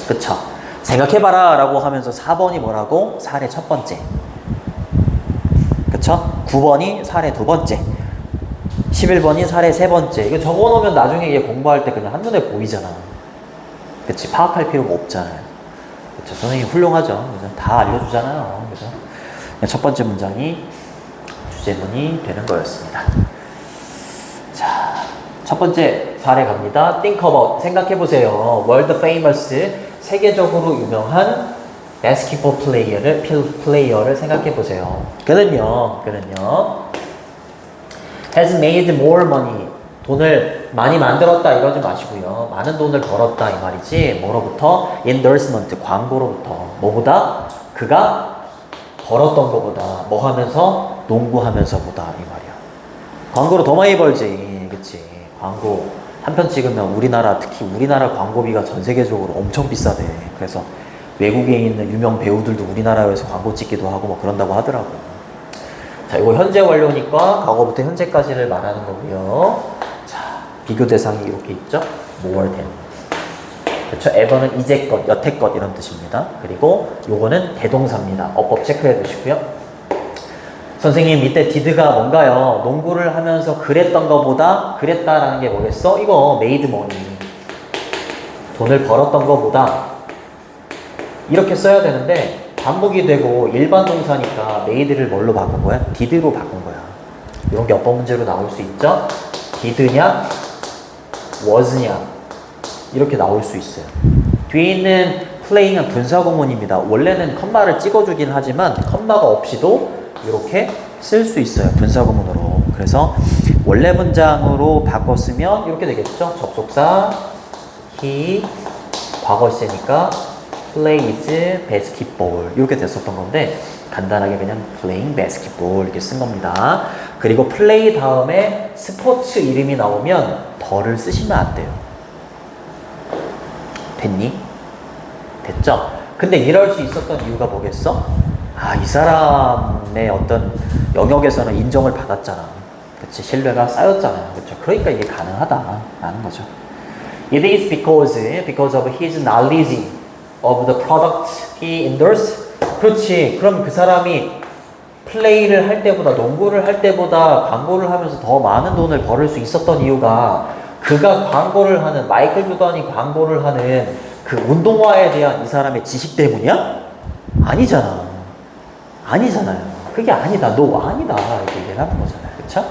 그쵸? 생각해봐라 라고 하면서 4번이 뭐라고? 사례 첫 번째. 그쵸? 9번이 사례 두 번째. 11번이 사례 세 번째. 이거 적어놓으면 나중에 얘 공부할 때 그냥 한눈에 보이잖아. 그치? 파악할 필요가 없잖아요. 그쵸? 선생님 훌륭하죠? 그죠? 다 알려주잖아요. 그죠? 첫 번째 문장이 주제문이 되는 거였습니다. 자, 첫 번째 사례 갑니다. Think about, 생각해보세요. World famous, 세계적으로 유명한 basketball 플레이어를 생각해보세요. 그는요, has made more money, 돈을 많이 만들었다 이러지 마시고요. 많은 돈을 벌었다 이 말이지. 뭐로부터? endorsement, 광고로부터. 뭐보다? 그가 벌었던 것보다. 뭐 하면서? 농구하면서보다 이 말이야. 광고로 더 많이 벌지. 그치? 광고 한 편 찍으면 우리나라, 특히 우리나라 광고비가 전 세계적으로 엄청 비싸대. 그래서 외국에 있는 유명 배우들도 우리나라에서 광고 찍기도 하고 뭐 그런다고 하더라고. 자, 이거 현재 완료니까 과거부터 현재까지를 말하는 거고요. 자, 비교 대상이 이렇게 있죠. more than. 그렇죠. ever는 이제껏, 여태껏 이런 뜻입니다. 그리고 요거는 대동사입니다. 어법 체크해 두시고요. 선생님, 이때 did가 뭔가요? 농구를 하면서 그랬던 것보다, 그랬다라는 게 뭐겠어? 이거 made money. 돈을 벌었던 것보다 이렇게 써야 되는데 반복이 되고 일반 동사니까 made를 뭘로 바꾼 거야? did로 바꾼 거야. 이런 게 어법 문제로 나올 수 있죠? did냐? was냐? 이렇게 나올 수 있어요. 뒤에 있는 playing은 분사구문입니다. 원래는 컴마를 찍어주긴 하지만 컴마가 없이도 이렇게 쓸 수 있어요. 분사구문으로. 그래서 원래 문장으로 바꿨으면 이렇게 되겠죠. 접속사 he, 과거 시제니까 plays basketball 이렇게 됐었던 건데 간단하게 그냥 playing basketball 이렇게 쓴 겁니다. 그리고 play 다음에 스포츠 이름이 나오면 더를 쓰시면 안 돼요. 됐니? 됐죠? 근데 이럴 수 있었던 이유가 뭐겠어? 아, 이 사람의 어떤 영역에서는 인정을 받았잖아. 그치? 신뢰가 쌓였잖아요. 그쵸? 그러니까 이게 가능하다라는 거죠. It is because of his knowledge of the product he endorsed. 그렇지. 그럼 그 사람이 플레이를 할 때보다, 농구를 할 때보다 광고를 하면서 더 많은 돈을 벌을 수 있었던 이유가 그가 광고를 하는, 마이클 조던이 광고를 하는 그 운동화에 대한 이 사람의 지식 때문이야? 아니잖아요. 그게 아니다. 너 아니다. 이렇게 얘기를 하는 거잖아요. 그쵸?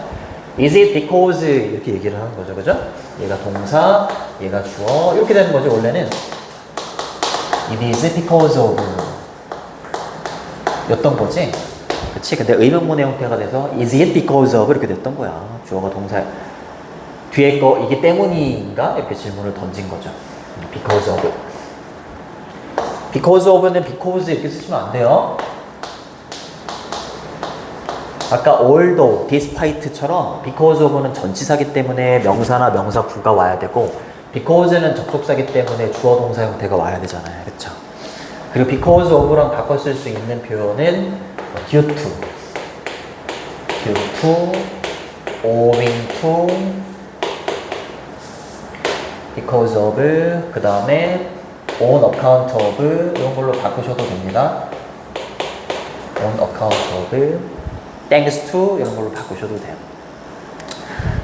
Is it because 이렇게 얘기를 하는 거죠, 그죠? 얘가 동사, 얘가 주어 이렇게 되는 거죠. 원래는 It is because of 였던 거지. 그치? 근데 의문문의 형태가 돼서 Is it because of 이렇게 됐던 거야. 주어가 동사 뒤에 거 이게 때문인가? 이렇게 질문을 던진 거죠. Because of. Because of는 because 이렇게 쓰시면 안 돼요. 아까 although, despite처럼 because of는 전치사기 때문에 명사나 명사구가 와야 되고 because는 접속사기 때문에 주어 동사 형태가 와야 되잖아요. 그렇죠? 그리고 because of랑 바꿔 쓸 수 있는 표현은 due to, owing to, because of, 그 다음에 on account of 이런 걸로 바꾸셔도 됩니다. on account of, thanks to 이런 걸로 바꾸셔도 돼요.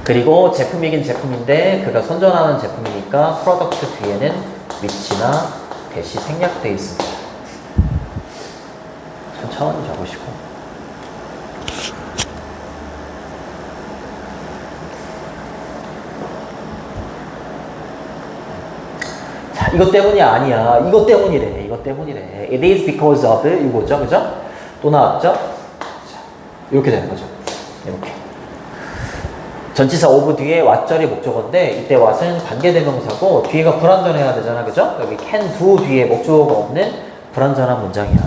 그리고 제품이긴 제품인데 그가 선전하는 제품이니까 프로덕트 뒤에는 위치나 대시 생략되어 있습니다. 천천히 적으시고. 자, 이것 때문이 아니야. 이것 때문이래. 이것 때문이래. It is because of 이거죠, 그죠? 또 나왔죠? 자, 이렇게 되는 거죠. 이렇게. 전치사 of 뒤에 왓절이 목적어인데 이때 왓은 관계대명사고 뒤에가 불완전해야 되잖아, 그죠? 여기 can do 뒤에 목적어가 없는 불완전한 문장이야.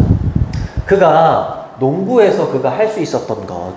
그가 농구에서 그가 할 수 있었던 것,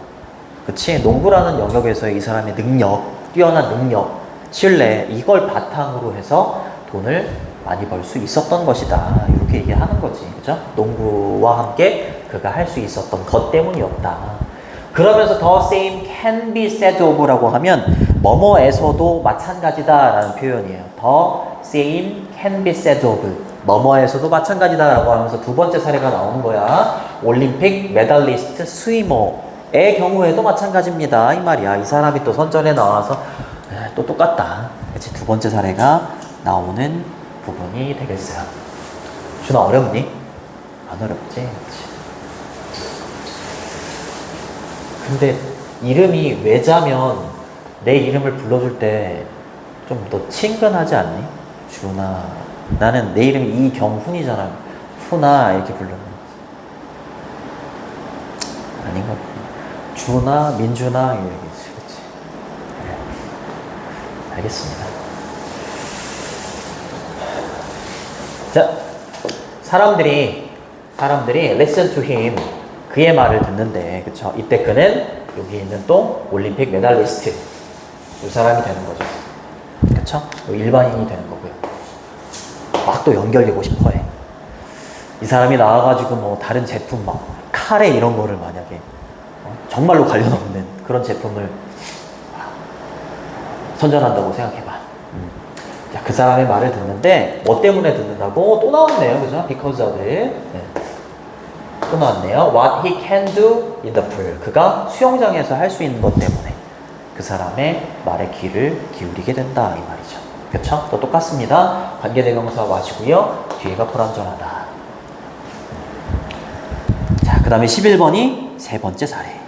그치? 농구라는 영역에서 이 사람의 능력, 뛰어난 능력, 신뢰 이걸 바탕으로 해서 돈을 많이 벌 수 있었던 것이다. 이렇게 얘기하는 거지, 그죠? 농구와 함께 그가 할 수 있었던 것 때문이었다. 그러면서 the same can be said of라고 하면 뭐뭐에서도 마찬가지다 라는 표현이에요. the same can be said of 뭐뭐에서도 마찬가지다 라고 하면서 두 번째 사례가 나오는 거야. 올림픽 메달리스트 스위머의 경우에도 마찬가지입니다. 이 말이야. 이 사람이 또 선전에 나와서 또 똑같다. 그치? 두 번째 사례가 나오는 부분이 되겠어요. 준아 어렵니? 안 어렵지? 그치? 근데 이름이 외자면 내 이름을 불러줄 때 좀 더 친근하지 않니? 준아. 나는 내 이름이 이경훈이잖아. 훈아 이렇게 부르는 아닌 것 같아. 준아, 민준아 이렇게 그치? 네. 알겠습니다. 자, 사람들이 listen to him 그의 말을 듣는데, 그쵸? 이때 그는 여기 있는 또 올림픽 메달리스트 이 사람이 되는 거죠. 그쵸? 일반인이 되는 거고요. 막 또 연결되고 싶어 해. 이 사람이 나와가지고 뭐 다른 제품 막 카레 이런 거를 만약에 정말로 관련 없는 그런 제품을 선전한다고 생각해봐. 자, 그 사람의 말을 듣는데 뭐 때문에 듣는다고? 또 나왔네요. 그죠? because of it. 네. 또 나왔네요. What he can do in the pool. 그가 수영장에서 할 수 있는 것 때문에 그 사람의 말에 귀를 기울이게 된다 이 말이죠. 그렇죠? 또 똑같습니다. 관계대명사 what이고요. 뒤에가 불완전하다. 자, 그 다음에 11번이 세 번째 사례.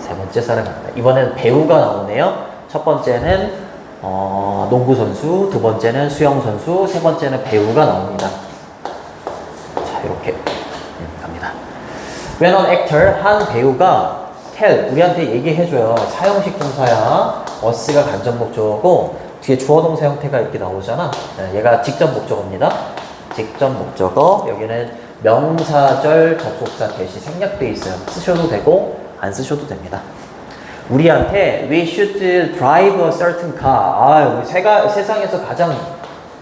세 번째 사례 갑니다. 이번에는 배우가 나오네요. 첫 번째는 농구 선수, 두 번째는 수영 선수, 세 번째는 배우가 나옵니다. 자, 이렇게 갑니다. When an actor, 한 배우가 tell, 우리한테 얘기해줘요. 사형식 동사야. us가 간접 목적어고 뒤에 주어 동사 형태가 이렇게 나오잖아. 얘가 직접 목적어입니다. 직접 목적어. 여기는 명사절 접속사 대시 생략되어 있어요. 쓰셔도 되고 안 쓰셔도 됩니다. 우리한테 we should drive a certain car. 아, 우리 세상에서 가장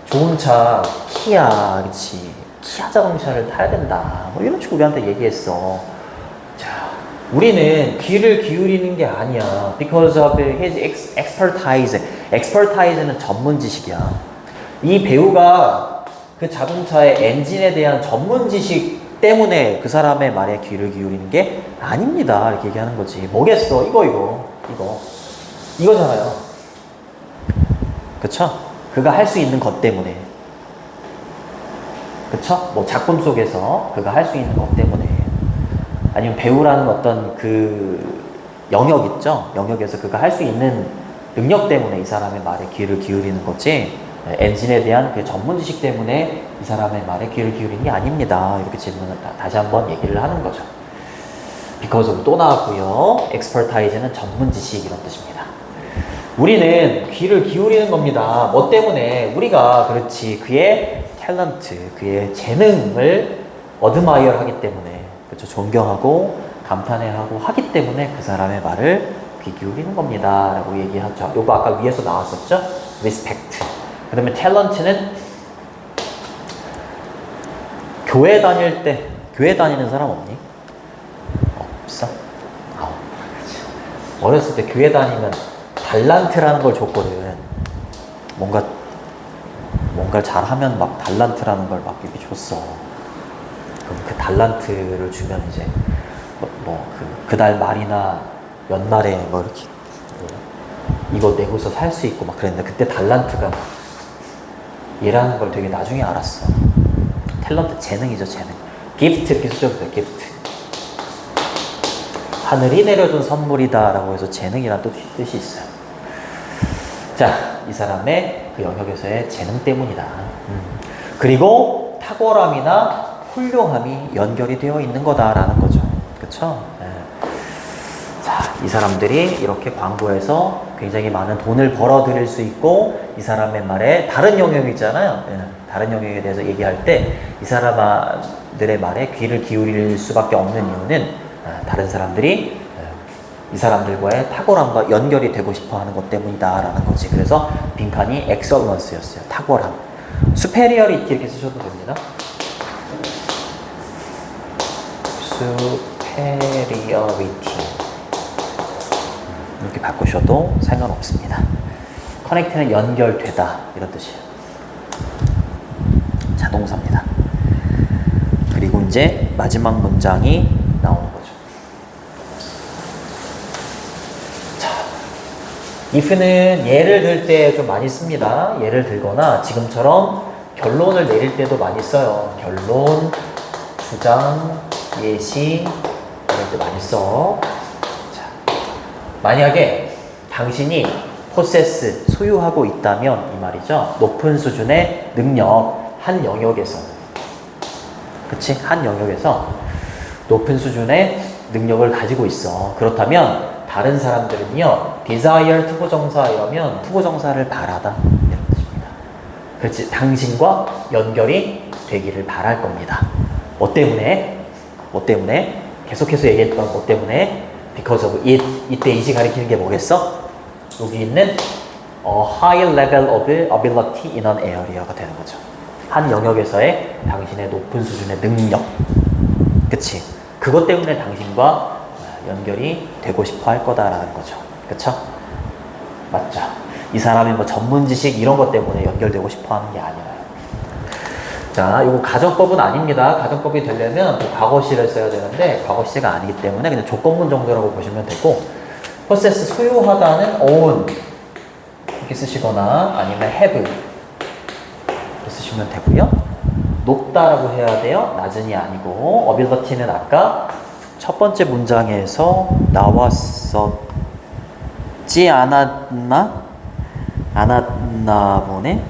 좋은 차 키아, 그렇지? 키아 자동차를 타야 된다. 뭐 이런 식으로 우리한테 얘기했어. 자, 우리는 귀를 기울이는 게 아니야. Because of his expertise. expertise는 전문 지식이야. 이 배우가 그 자동차의 엔진에 대한 전문 지식 때문에 그 사람의 말에 귀를 기울이는 게 아닙니다. 이렇게 얘기하는 거지. 뭐겠어? 이거잖아요. 그쵸? 그가 할 수 있는 것 때문에. 그쵸? 뭐 작품 속에서 그가 할 수 있는 것 때문에 아니면 배우라는 어떤 그 영역 있죠? 영역에서 그가 할 수 있는 능력 때문에 이 사람의 말에 귀를 기울이는 거지 엔진에 대한 그 전문 지식 때문에 이 사람의 말에 귀를 기울이는 게 아닙니다. 이렇게 질문을 다시 한번 얘기를 하는 거죠. because of 또 나왔고요. expertise는 전문 지식 이런 뜻입니다. 우리는 귀를 기울이는 겁니다. 뭐 때문에? 우리가 그렇지 그의 탤런트, 그의 재능을 어드마이어 하기 때문에 그렇죠. 존경하고 감탄해하고 하기 때문에 그 사람의 말을 귀 기울이는 겁니다. 라고 얘기하죠. 요거 아까 위에서 나왔었죠? respect. 그 다음에 탤런트는 교회 다닐 때, 교회 다니는 사람 없니? 없어? 어렸을 때 교회 다니면 달란트라는 걸 줬거든. 뭔가를 잘하면 막 달란트라는 걸 막 이렇게 줬어. 그럼 그 달란트를 주면 이제 그달 말이나 연말에 뭐 이렇게 이거 내고서 살 수 있고 막 그랬는데 그때 달란트가 얘라는 걸 되게 나중에 알았어. 탤런트 재능이죠, 재능. 기프트 이렇게 쓰셔도 돼요, 기프트. 하늘이 내려준 선물이다 라고 해서 재능이라는 뜻이 있어요. 자, 이 사람의 그 영역에서의 재능 때문이다. 그리고 탁월함이나 훌륭함이 연결이 되어 있는 거다라는 거죠. 그쵸? 네. 자, 이 사람들이 이렇게 광고에서 굉장히 많은 돈을 벌어들일 수 있고 이 사람의 말에 다른 영역이잖아요. 네. 다른 영역에 대해서 얘기할 때 이 사람들의 말에 귀를 기울일 수밖에 없는 이유는 다른 사람들이 이 사람들과의 탁월함과 연결이 되고 싶어 하는 것 때문이다 라는 거지. 그래서 빈칸이 excellence였어요. 탁월함. superiority 이렇게 쓰셔도 됩니다. superiority 이렇게 바꾸셔도 상관없습니다. connect는 연결되다 이런 뜻이에요. 자동사입니다. 그리고 이제 마지막 문장이 나오는 거죠. if는 예를 들 때 좀 많이 씁니다. 예를 들거나 지금처럼 결론을 내릴 때도 많이 써요. 결론, 주장, 예시 이럴 때 많이 써. 자, 만약에 당신이 possess, 소유하고 있다면 이 말이죠. 높은 수준의 능력, 한 영역에서 그치? 한 영역에서 높은 수준의 능력을 가지고 있어. 그렇다면 다른 사람들은요, desire 투부정사 이러면 투부정사를 바라다 이런 뜻입니다. 그렇지, 당신과 연결이 되기를 바랄 겁니다. 뭐 때문에? 뭐 때문에? 계속해서 얘기했던 뭐 때문에? Because of it. 이때 it이 가리키는 게 뭐겠어? 여기 있는 a high level of ability in an area가 되는 거죠. 한 영역에서의 당신의 높은 수준의 능력. 그치? 그것 때문에 당신과 연결이 되고 싶어 할 거다라는 거죠. 그쵸? 맞죠? 이 사람의 뭐 전문 지식 이런 것 때문에 연결되고 싶어 하는 게 아니라요. 자, 이거 가정법은 아닙니다. 가정법이 되려면 과거시를 써야 되는데 과거시가 아니기 때문에 그냥 조건문 정도라고 보시면 되고 possess 소유하다는 own 이렇게 쓰시거나 아니면 have 이렇게 쓰시면 되고요. 높다라고 해야 돼요. 낮은이 아니고 ability는 아까 첫 번째 문장에서 나왔었지 않았나? 보네?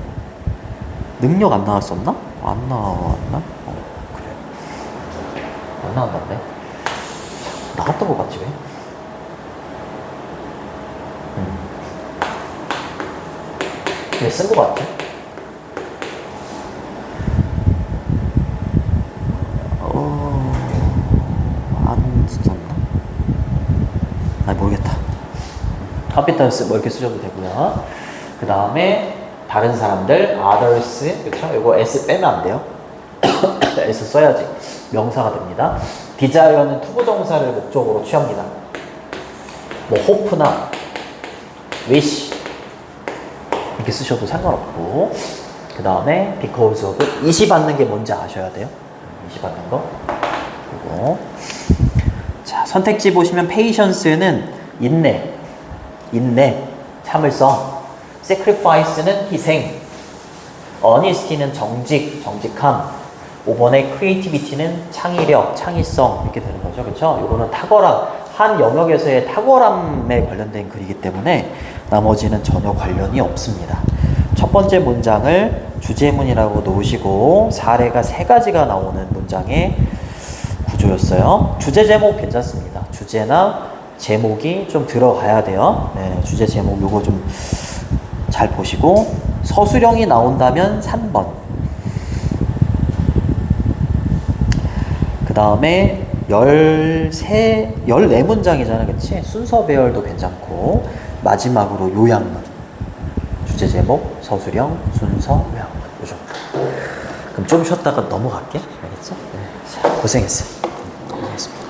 능력 안 나왔었나? 안 나왔나? 그래. 안 나왔는데? 나왔던 것 같지 왜? 왜 쓴 것 같아? 안 썼나? 모르겠다. 컴피턴스 뭐 이렇게 쓰셔도 되고요. 그 다음에 다른 사람들, others, 그렇죠? 이거 s 빼면 안 돼요. s 써야지 명사가 됩니다. desire는 투부정사를 목적으로 취합니다. 뭐 hope나 wish 이렇게 쓰셔도 상관없고 그 다음에 because of 이시 받는 게 뭔지 아셔야 돼요. 이시 받는 거. 그리고 자, 선택지 보시면 patience는 인내, 참을성, sacrifice는 희생, honesty는 정직함, 5번의 크리에이티비티는 창의력, 창의성 이렇게 되는 거죠. 그렇죠? 이거는 탁월함, 한 영역에서의 탁월함에 관련된 글이기 때문에 나머지는 전혀 관련이 없습니다. 첫 번째 문장을 주제문이라고 놓으시고 사례가 3가지가 나오는 문장의 구조였어요. 주제 제목 괜찮습니다. 주제나 제목이 좀 들어가야 돼요. 네, 주제 제목 요거 좀 잘 보시고 서술형이 나온다면 3번. 그 다음에 14문장이잖아. 그치? 순서 배열도 괜찮고 마지막으로 요약문. 주제 제목, 서술형, 순서, 요약문. 요 정도. 그럼 좀 쉬었다가 넘어갈게. 알겠죠? 네. 자, 고생했어요. 고생했습니다.